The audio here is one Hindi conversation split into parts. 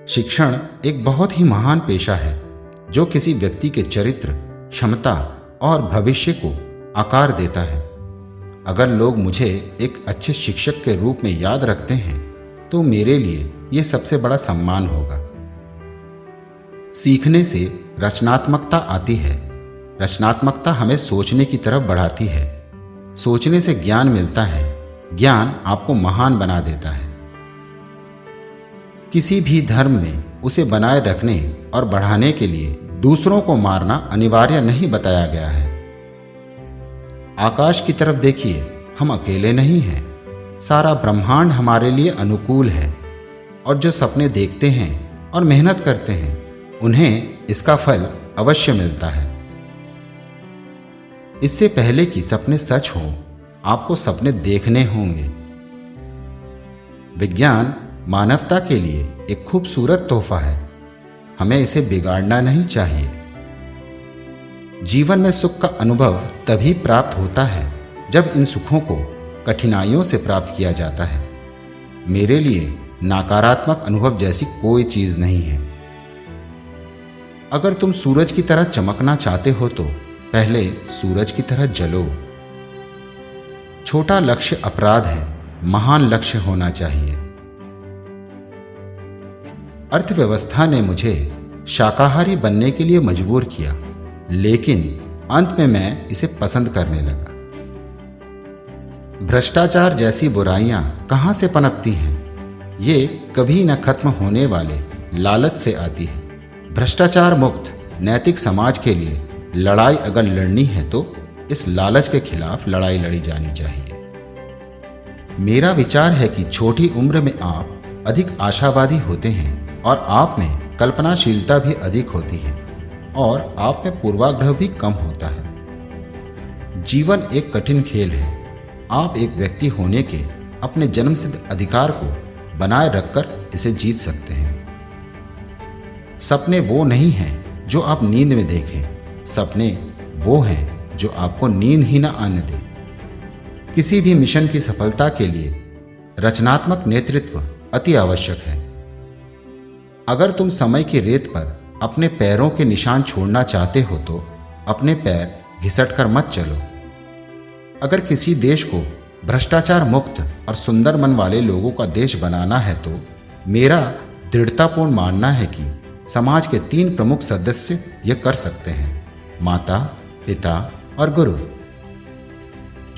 शिक्षण एक बहुत ही महान पेशा है जो किसी व्यक्ति के चरित्र, क्षमता और भविष्य को आकार देता है। अगर लोग मुझे एक अच्छे शिक्षक के रूप में याद रखते हैं तो मेरे लिए यह सबसे बड़ा सम्मान होगा। सीखने से रचनात्मकता आती है। रचनात्मकता हमें सोचने की तरफ बढ़ाती है। सोचने से ज्ञान मिलता है। ज्ञान आपको महान बना देता है। किसी भी धर्म में उसे बनाए रखने और बढ़ाने के लिए दूसरों को मारना अनिवार्य नहीं बताया गया है। आकाश की तरफ देखिए, हम अकेले नहीं हैं। सारा ब्रह्मांड हमारे लिए अनुकूल है और जो सपने देखते हैं और मेहनत करते हैं उन्हें इसका फल अवश्य मिलता है। इससे पहले कि सपने सच हों, आपको सपने देखने होंगे। विज्ञान मानवता के लिए एक खूबसूरत तोहफा है। हमें इसे बिगाड़ना नहीं चाहिए। जीवन में सुख का अनुभव तभी प्राप्त होता है जब इन सुखों को कठिनाइयों से प्राप्त किया जाता है। मेरे लिए नकारात्मक अनुभव जैसी कोई चीज नहीं है। अगर तुम सूरज की तरह चमकना चाहते हो तो पहले सूरज की तरह जलो। छोटा लक्ष्य अपराध है, महान लक्ष्य होना चाहिए। अर्थव्यवस्था ने मुझे शाकाहारी बनने के लिए मजबूर किया, लेकिन अंत में मैं इसे पसंद करने लगा। भ्रष्टाचार जैसी बुराइयां कहां से पनपती हैं? ये कभी न खत्म होने वाले लालच से आती है। भ्रष्टाचार मुक्त नैतिक समाज के लिए लड़ाई अगर लड़नी है तो इस लालच के खिलाफ लड़ाई लड़ी जानी चाहिए। मेरा विचार है कि छोटी उम्र में आप अधिक आशावादी होते हैं और आप में कल्पनाशीलता भी अधिक होती है और आप में पूर्वाग्रह भी कम होता है। जीवन एक कठिन खेल है। आप एक व्यक्ति होने के अपने जन्मसिद्ध अधिकार को बनाए रखकर इसे जीत सकते हैं। सपने वो नहीं हैं जो आप नींद में देखें। सपने वो हैं जो आपको नींद ही न आने दें। किसी भी मिशन की सफलता के लिए रचनात्मक नेतृत्व अति आवश्यक है। अगर तुम समय की रेत पर अपने पैरों के निशान छोड़ना चाहते हो तो अपने पैर घिसट कर मत चलो। अगर किसी देश को भ्रष्टाचार मुक्त और सुंदर मन वाले लोगों का देश बनाना है तो मेरा दृढ़तापूर्ण मानना है कि समाज के 3 प्रमुख सदस्य यह कर सकते हैं: माता, पिता और गुरु।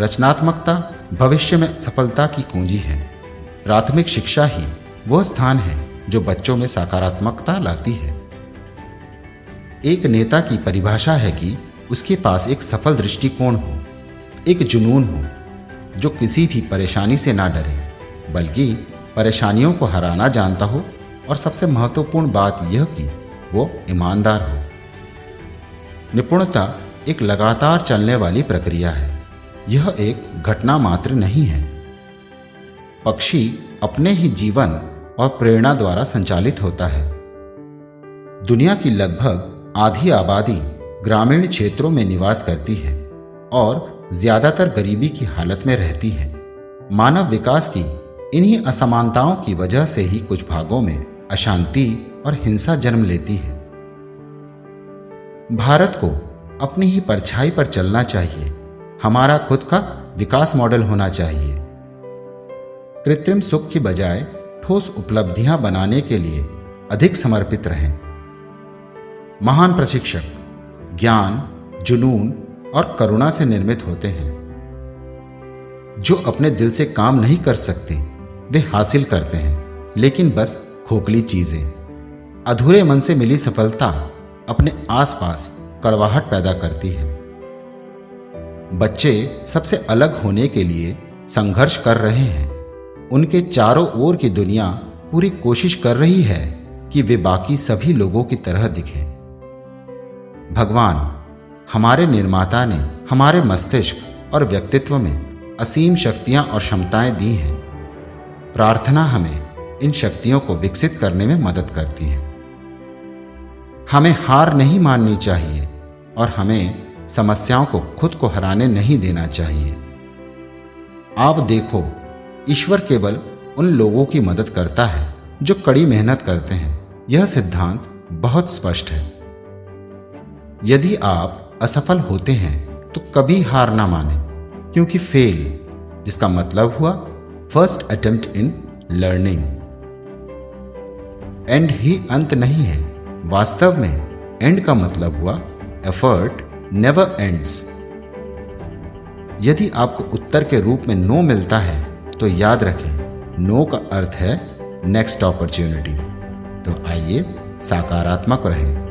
रचनात्मकता भविष्य में सफलता की कुंजी है। प्राथमिक शिक्षा ही वह स्थान है जो बच्चों में सकारात्मकता लाती है। एक नेता की परिभाषा है कि उसके पास एक सफल दृष्टिकोण हो, एक जुनून हो जो किसी भी परेशानी से ना डरे बल्कि परेशानियों को हराना जानता हो, और सबसे महत्वपूर्ण बात यह कि वो ईमानदार हो। निपुणता एक लगातार चलने वाली प्रक्रिया है। यह एक घटना मात्र नहीं है। पक्षी अपने ही जीवन और प्रेरणा द्वारा संचालित होता है। दुनिया की लगभग आधी आबादी ग्रामीण क्षेत्रों में निवास करती है और ज्यादातर गरीबी की हालत में रहती है। मानव विकास की इन्हीं असमानताओं की वजह से ही कुछ भागों में अशांति और हिंसा जन्म लेती है। भारत को अपनी ही परछाई पर चलना चाहिए। हमारा खुद का विकास मॉडल होना चाहिए। कृत्रिम सुख की बजाय ठोस उपलब्धियां बनाने के लिए अधिक समर्पित रहें। महान प्रशिक्षक ज्ञान, जुनून और करुणा से निर्मित होते हैं। जो अपने दिल से काम नहीं कर सकते वे हासिल करते हैं, लेकिन बस खोखली चीजें। अधूरे मन से मिली सफलता अपने आसपास कड़वाहट पैदा करती है। बच्चे सबसे अलग होने के लिए संघर्ष कर रहे हैं। उनके चारों ओर की दुनिया पूरी कोशिश कर रही है कि वे बाकी सभी लोगों की तरह दिखें। भगवान हमारे निर्माता ने हमारे मस्तिष्क और व्यक्तित्व में असीम शक्तियां और क्षमताएं दी हैं। प्रार्थना हमें इन शक्तियों को विकसित करने में मदद करती है। हमें हार नहीं माननी चाहिए और हमें समस्याओं को खुद को हराने नहीं देना चाहिए। आप देखो, ईश्वर केवल उन लोगों की मदद करता है जो कड़ी मेहनत करते हैं यह सिद्धांत बहुत स्पष्ट है। यदि आप असफल होते हैं तो कभी हार ना माने, क्योंकि फेल जिसका मतलब हुआ first attempt in learning. And he अंत नहीं है, वास्तव में एंड का मतलब हुआ एफर्ट नेवर एंड्स। यदि आपको उत्तर के रूप में नो मिलता है तो याद रखें, नो का अर्थ है नेक्स्ट अपॉर्चुनिटी। तो आइए सकारात्मक रहें।